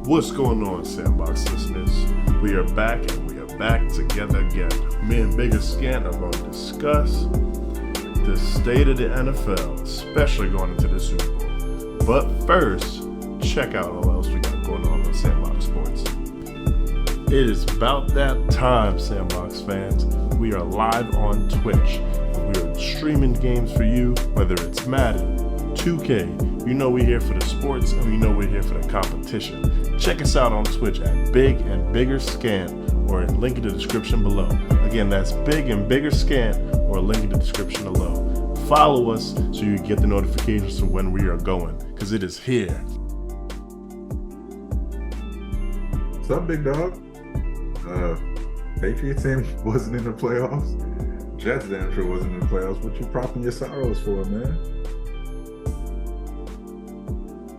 What's going on, Sandbox listeners? We are back, and we are back together again. Me and Bigger Scant are going to discuss the state of the NFL, especially going into the Super Bowl. But first, check out what else we got going on Sandbox Sports. It is about that time, Sandbox fans. We are live on Twitch. We are streaming games for you, whether it's Madden, 2K. You know we're here for the sports, and we know we're here for the competition. Check us out on Twitch at Big and Bigger Scant, or link in the description below. Again, that's Big and Bigger Scant, or link in the description below. Follow us so you get the notifications for when we are going, because it is here. What's up, big dog? Patriots team wasn't in the playoffs. Jets damn sure wasn't in the playoffs. What you propping your sorrows for, man?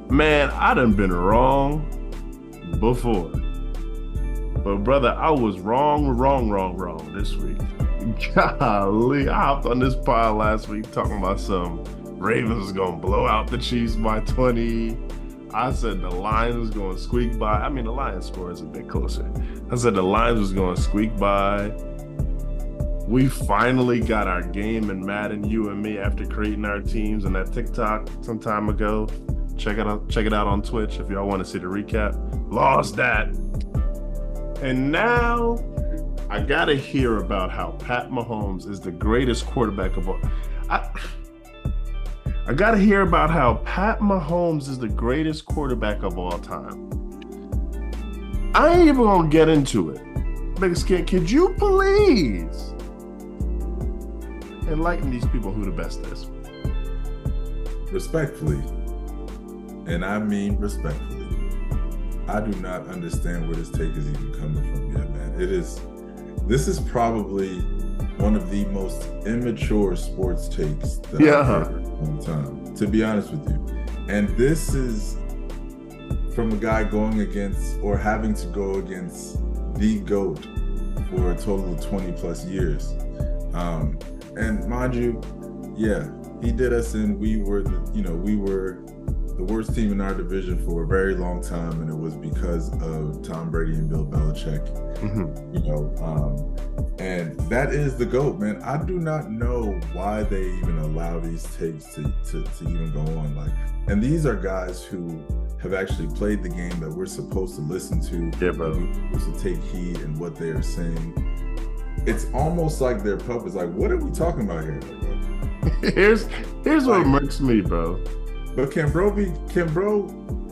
Man, I done been wrong before. But brother, I was wrong this week. Golly, I hopped on this pod last week talking about some Ravens was gonna blow out the Chiefs by 20. I said the Lions was gonna squeak by. I mean, the Lions score is a bit closer. I said the Lions was gonna squeak by. We finally got our game in Madden, you and me, after creating our teams and that TikTok some time ago. Check it out on Twitch if y'all want to see the recap. Lost that. And now I gotta hear about how Pat Mahomes is the greatest quarterback of all. I gotta hear about how Pat Mahomes is the greatest quarterback of all time. I ain't even gonna get into it. Big Skit, could you please enlighten these people who the best is? Respectfully, and I mean respectfully, I do not understand where this take is even coming from yet, man. This is probably one of the most immature sports takes that I've heard in a long time, to be honest with you. And this is from a guy going against, or having to go against, the GOAT for a total of 20 plus years. And mind you, yeah, he did us in. We were the worst team in our division for a very long time, and it was because of Tom Brady and Bill Belichick. And that is the GOAT, man. I do not know why they even allow these takes to even go on. And these are guys who have actually played the game that we're supposed to listen to. Yeah, bro. We're supposed to take heed in what they are saying. It's almost like their puppets. Like, what are we talking about here? Here's what murks me, bro. But can bro,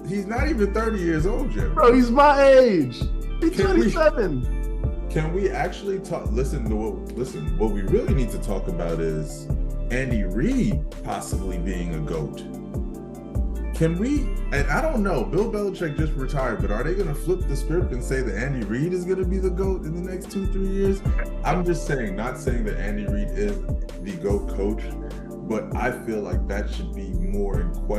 he's not even 30 years old yet. Bro, he's my age. He's 27. Can we actually talk? What we really need to talk about is Andy Reid possibly being a GOAT. Can we? And I don't know, Bill Belichick just retired, but are they going to flip the script and say that Andy Reid is going to be the GOAT in the next 2-3 years? I'm just saying, not saying that Andy Reid is the GOAT coach, but I feel like that should be more of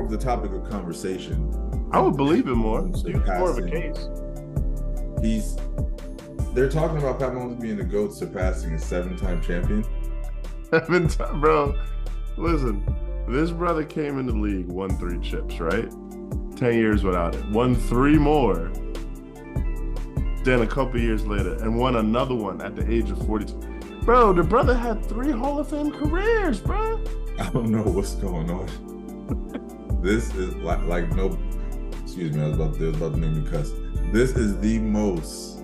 the topic of conversation. I would believe it more. It's more of a case. They're talking about Pat Mahomes being the GOAT, surpassing a 7-time champion. 7-time, bro. Listen, this brother came in the league, won 3 chips, right? 10 years without it. Won 3 more. Then a couple years later, and won another one at the age of 42. Bro, the brother had 3 Hall of Fame careers, bro. I don't know what's going on. This is like no. Excuse me, I was about to make me cuss. This is the most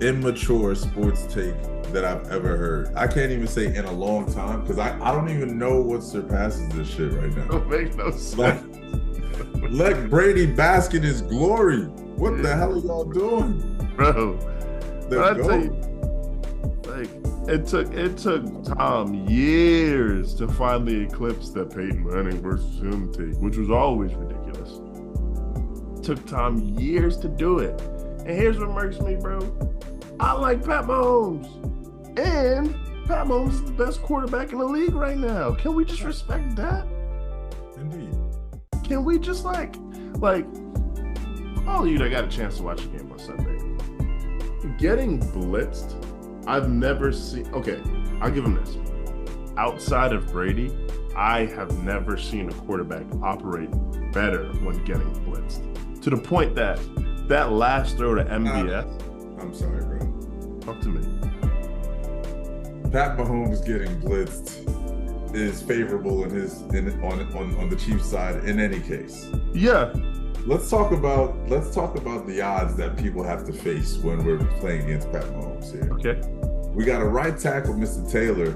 immature sports take that I've ever heard. I can't even say in a long time, because I don't even know what surpasses this shit right now. Don't make no sense. Let Brady bask in his glory. What the hell are y'all doing, bro? I tell you, it took Tom years to finally eclipse that Peyton Manning versus him take, which was always ridiculous. It took Tom years to do it. And here's what murks me, bro. I like Pat Mahomes. And Pat Mahomes is the best quarterback in the league right now. Can we just respect that? Indeed. Can we just like all of you that got a chance to watch the game on Sunday, getting blitzed, I've never seen. Okay, I'll give him this. Outside of Brady, I have never seen a quarterback operate better when getting blitzed. To the point that last throw to MVS. I'm sorry, bro. Talk to me. Pat Mahomes getting blitzed is favorable on the Chiefs side in any case. Yeah. Let's talk about the odds that people have to face when we're playing against Pat Mahomes here. Okay. We got a right tackle, Mr. Taylor,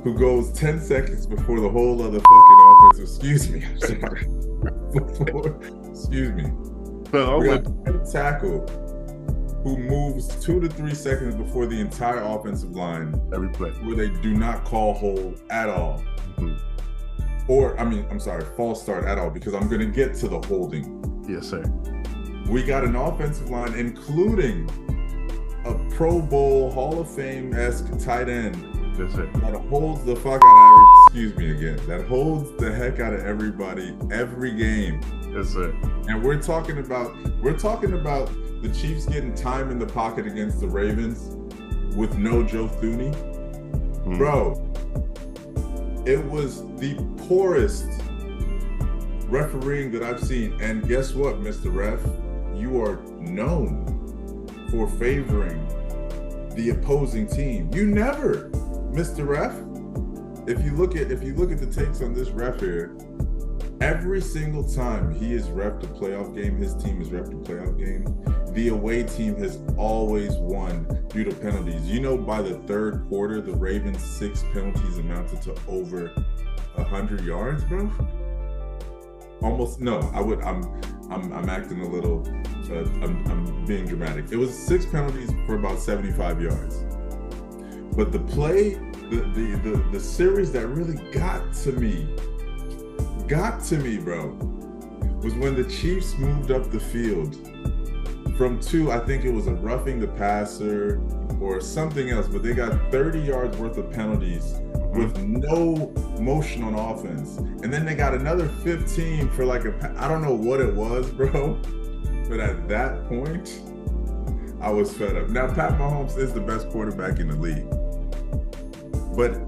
who goes 10 seconds before the whole other fucking offensive. Excuse me. I'm sorry. Excuse me. But we got a right tackle who moves 2 to 3 seconds before the entire offensive line. Every play. Where they do not call hold at all. Mm-hmm. False start at all, because I'm going to get to the holding. Yes, sir. We got an offensive line, including a Pro Bowl Hall of Fame-esque tight end. Yes, sir. That holds the fuck out of that holds the heck out of everybody every game. Yes, sir. And we're talking about the Chiefs getting time in the pocket against the Ravens with no Joe Thuney. Bro, it was the poorest refereeing that I've seen. And guess what, Mr. Ref? You are known for favoring the opposing team. You never, Mr. Ref. If you look at the takes on this ref here, every single time he has reffed a playoff game, his team has reffed a playoff game, the away team has always won due to penalties. You know, by the third quarter, the Ravens' 6 penalties amounted to over 100 yards, bro. Almost, no, I'm acting a little, I'm being dramatic. It was 6 penalties for about 75 yards. But the play, the series that really got to me, bro, was when the Chiefs moved up the field from 2, I think it was a roughing the passer or something else, but they got 30 yards worth of penalties with no motion on offense. And then they got another 15 for like I don't know what it was, bro. But at that point, I was fed up. Now, Pat Mahomes is the best quarterback in the league. But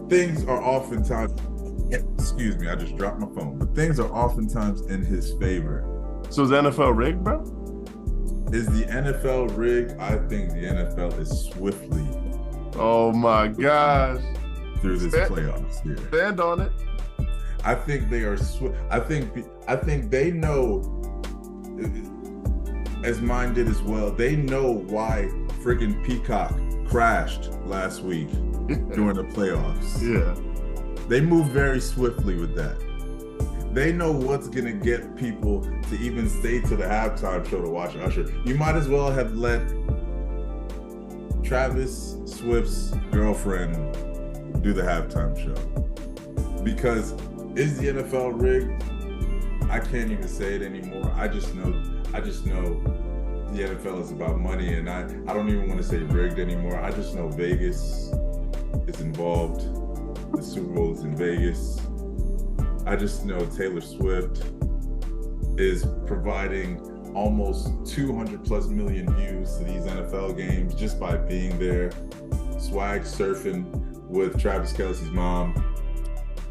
things are oftentimes, excuse me, I just dropped my phone. But things are oftentimes in his favor. So is the NFL rigged, bro? Is the NFL rigged? I think the NFL is swiftly. Oh my gosh. Through this playoffs here. Stand on it. I think they are. I think they know, as mine did as well. They know why friggin' Peacock crashed last week during the playoffs. Yeah. They move very swiftly with that. They know what's gonna get people to even stay to the halftime show to watch Usher. You might as well have let Travis Swift's girlfriend do the halftime show. Because is the NFL rigged? I can't even say it anymore. I just know the NFL is about money, and I don't even want to say rigged anymore. I just know Vegas is involved. The Super Bowl is in Vegas. I just know Taylor Swift is providing almost 200 plus million views to these NFL games just by being there, swag surfing with Travis Kelce's mom.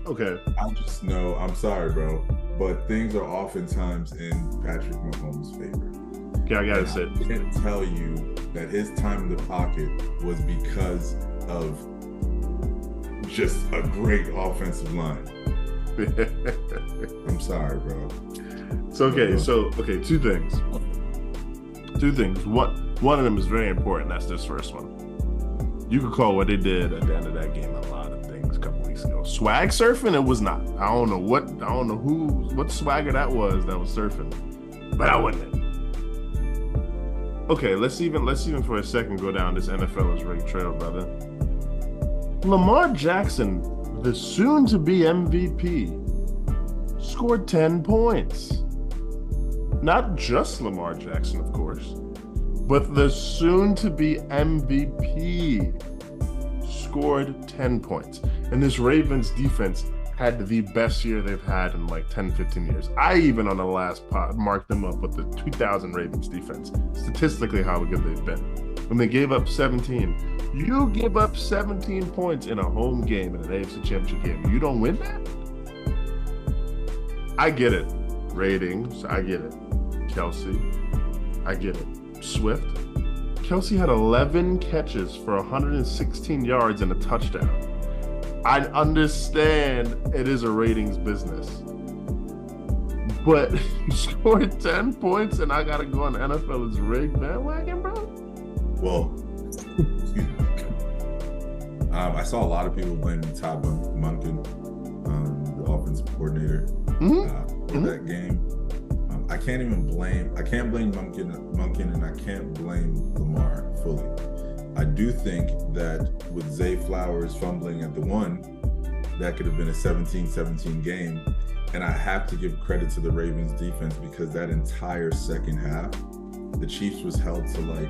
Okay. I just know, I'm sorry, bro, but things are oftentimes in Patrick Mahomes' favor. Okay, I gotta say, I can't tell you that his time in the pocket was because of just a great offensive line. I'm sorry, bro. So two things. One of them is very important. That's this first one. You could call what they did at the end of that game a lot of things a couple weeks ago. Swag surfing, it was not. I don't know what swagger that was surfing, but I wasn't. Okay, let's even for a second go down this NFL is rigged trail, brother. Lamar Jackson, the soon-to-be MVP, scored 10 points. Not just Lamar Jackson, of course, but the soon-to-be MVP scored 10 points. And this Ravens defense had the best year they've had in like 10, 15 years. I even on the last pod marked them up with the 2000 Ravens defense, statistically how good they've been. when they gave up 17. You give up 17 points in a home game in an AFC Championship game. You don't win that? I get it. Ratings, I get it. Kelsey, I get it. Swift. Kelsey had 11 catches for 116 yards and a touchdown. I understand it is a ratings business. But you scored 10 points and I got to go on NFL is rigged bandwagon, bro? Well, excuse me. I saw a lot of people blaming Todd Monken, the offensive coordinator, for that game. I can't blame Monken, and I can't blame Lamar fully. I do think that with Zay Flowers fumbling at the one, that could have been a 17-17 game. And I have to give credit to the Ravens defense because that entire second half, the Chiefs was held to like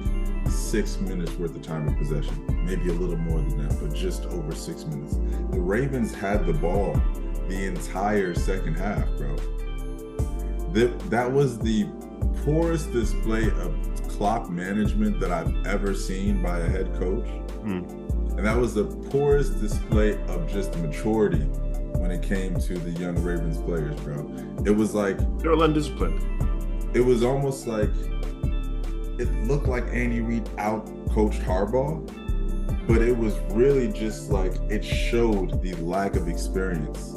6 minutes worth of time of possession. Maybe a little more than that, but just over 6 minutes. The Ravens had the ball the entire second half, bro. That was the poorest display of clock management that I've ever seen by a head coach. And that was the poorest display of just maturity when it came to the young Ravens players, bro. It was like they were undisciplined. It was almost like it looked like Andy Reid out-coached Harbaugh, but it was really just like it showed the lack of experience.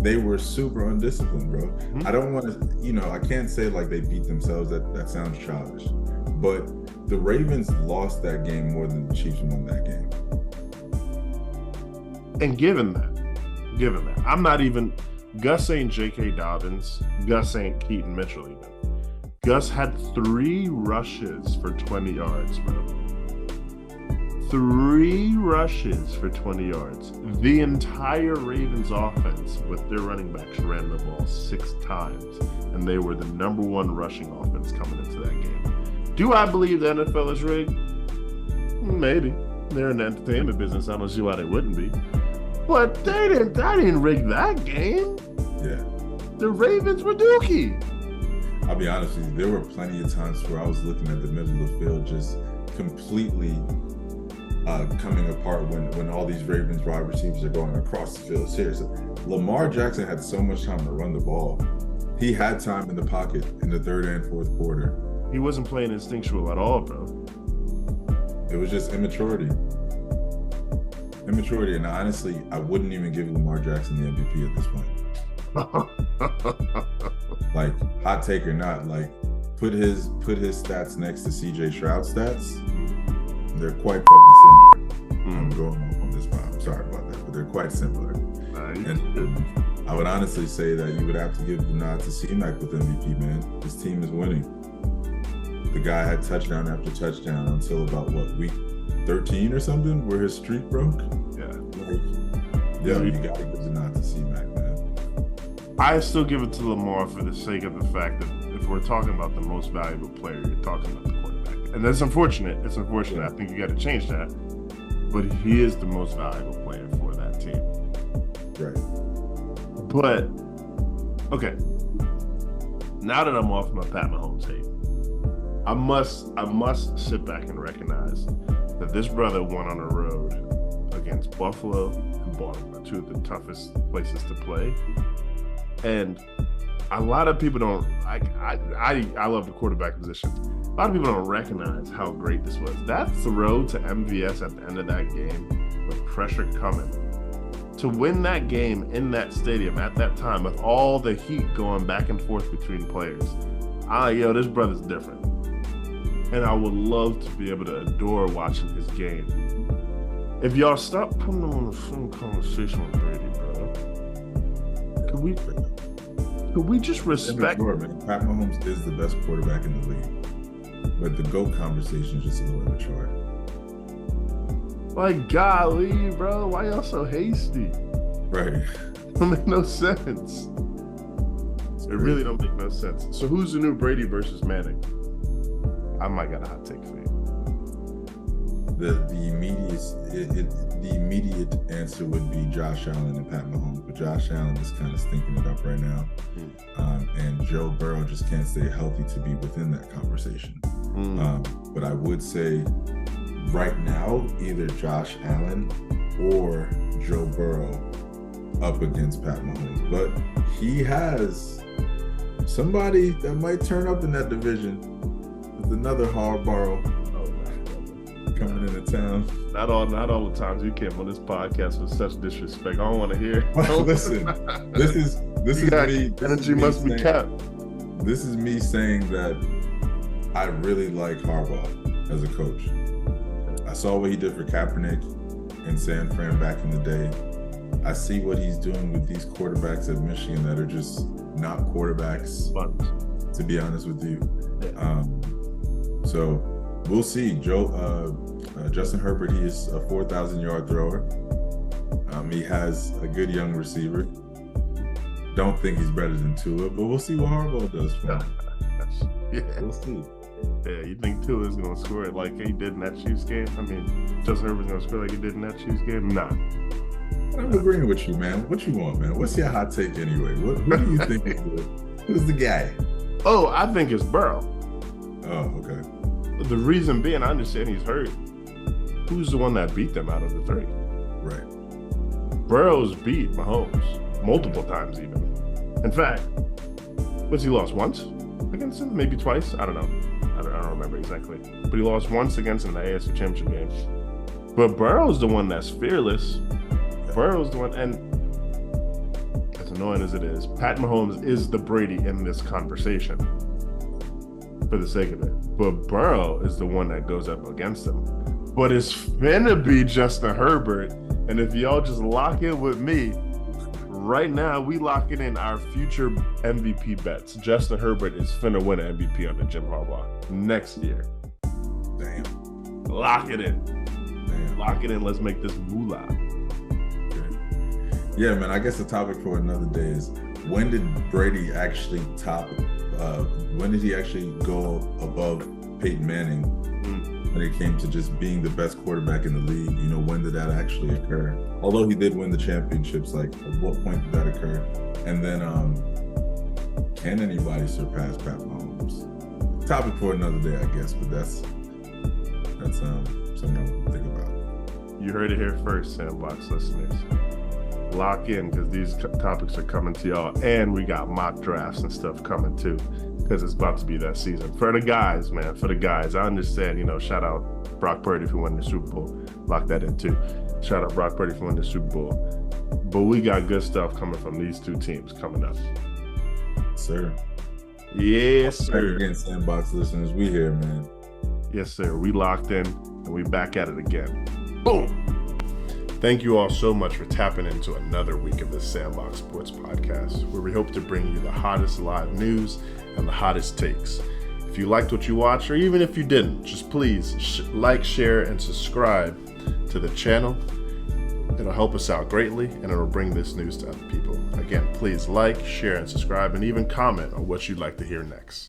They were super undisciplined, bro. I don't want to, I can't say like they beat themselves. That sounds childish. But the Ravens lost that game more than the Chiefs won that game. And given that, I'm not even, Gus ain't J.K. Dobbins. Gus ain't Keaton Mitchell even. Gus had 3 rushes for 20 yards, bro. 3 rushes for 20 yards. The entire Ravens offense with their running backs ran the ball 6 times, and they were the number 1 rushing offense coming into that game. Do I believe the NFL is rigged? Maybe. They're in the entertainment business. I don't see why they wouldn't be. But I didn't rig that game. Yeah. The Ravens were dookie. I'll be honest with you, there were plenty of times where I was looking at the middle of the field just completely coming apart when all these Ravens wide receivers are going across the field. Seriously, Lamar Jackson had so much time to run the ball. He had time in the pocket in the 3rd and 4th quarter. He wasn't playing instinctual at all, bro. It was just immaturity. And honestly, I wouldn't even give Lamar Jackson the MVP at this point. Like, hot take or not, like put his stats next to CJ Stroud's stats. They're quite fucking similar. I'm going off on this one. I'm sorry about that, but they're quite similar. And I would honestly say that you would have to give the nod to C-Mac with MVP, man. His team is winning. The guy had touchdown after touchdown until about week 13 or something, where his streak broke. You gotta give the nod to C-Mac, man. I still give it to Lamar for the sake of the fact that if we're talking about the most valuable player, you're talking about the quarterback. And that's unfortunate. It's unfortunate. I think you got to change that. But he is the most valuable player for that team. Right. But, okay. Now that I'm off my Pat Mahomes hate, I must sit back and recognize that this brother went on the road against Buffalo and Baltimore, 2 of the toughest places to play. And a lot of people don't, I love the quarterback position. A lot of people don't recognize how great this was. That throw to MVS at the end of that game with pressure coming. To win that game in that stadium at that time with all the heat going back and forth between players. This brother's different. And I would love to be able to adore watching his game. If y'all stop putting him on the same conversation with Brady, bro, could we just respect? Man. Pat Mahomes is the best quarterback in the league, but the GOAT conversation is just a little immature. Like, golly, bro, why y'all so hasty? Right. It don't make no sense. It really don't make no sense. So who's the new Brady versus Manning? I might got a hot take for you. The immediate answer would be Josh Allen and Pat Mahomes, but Josh Allen is kind of stinking it up right now, and Joe Burrow just can't stay healthy to be within that conversation. But I would say right now, either Josh Allen or Joe Burrow up against Pat Mahomes. But he has somebody that might turn up in that division with another Harbaugh coming into town. Not all the times you came on this podcast with such disrespect. I don't want to hear. Listen, this is me. Energy must be kept. This is me saying that I really like Harbaugh as a coach. I saw what he did for Kaepernick in San Fran back in the day. I see what he's doing with these quarterbacks at Michigan that are just not quarterbacks, to be honest with you. So we'll see. Justin Herbert, he is a 4,000-yard thrower. He has a good young receiver. Don't think he's better than Tua, but we'll see what Harbaugh does for him. Yeah. We'll see. Yeah, you think Tua is going to score it like he did in that Chiefs game? I mean, Justin Herbert's going to score like he did in that Chiefs game? Nah. I'm agreeing with you, man. What you want, man? What's your hot take anyway? Who do you think is who's the guy? Oh, I think it's Burrow. Oh, okay. The reason being, I understand he's hurt. Who's the one that beat them out of the three? Right. Burrow's beat Mahomes multiple times even. In fact, he lost once against him? Maybe twice? I don't know. I don't remember exactly. But he lost once against him in the AFC Championship game. But Burrow's the one that's fearless. Burrow's the one, and as annoying as it is, Pat Mahomes is the Brady in this conversation for the sake of it. But Burrow is the one that goes up against him. But it's finna be Justin Herbert. And if y'all just lock in with me, right now we locking in our future MVP bets. Justin Herbert is finna win an MVP under Jim Harbaugh next year. Damn. Lock it in. Damn. Lock it in. Let's make this moolah. Yeah, man, I guess the topic for another day is when did Brady actually when did he actually go above Peyton Manning when it came to just being the best quarterback in the league? You know, when did that actually occur? Although he did win the championships, like at what point did that occur? And then can anybody surpass Pat Mahomes? Topic for another day, I guess, but that's something I want to think about. You heard it here first, Sandbox listeners. Lock in, because these topics are coming to y'all, and we got mock drafts and stuff coming too, because it's about to be that season for the guys, man. For the guys, I understand. You know, shout out Brock Purdy if he won the Super Bowl. Lock that in too. Shout out Brock Purdy if he won the Super Bowl. But we got good stuff coming from these two teams coming up. Sir. Yes, sir. Again, Sandbox listeners, we here, man. Yes, sir. We locked in, and we back at it again. Boom. Thank you all so much for tapping into another week of the Sandbox Sports Podcast, where we hope to bring you the hottest live news and the hottest takes. If you liked what you watched, or even if you didn't, just please like, share, and subscribe to the channel. It'll help us out greatly, and it'll bring this news to other people. Again, please like, share, and subscribe, and even comment on what you'd like to hear next.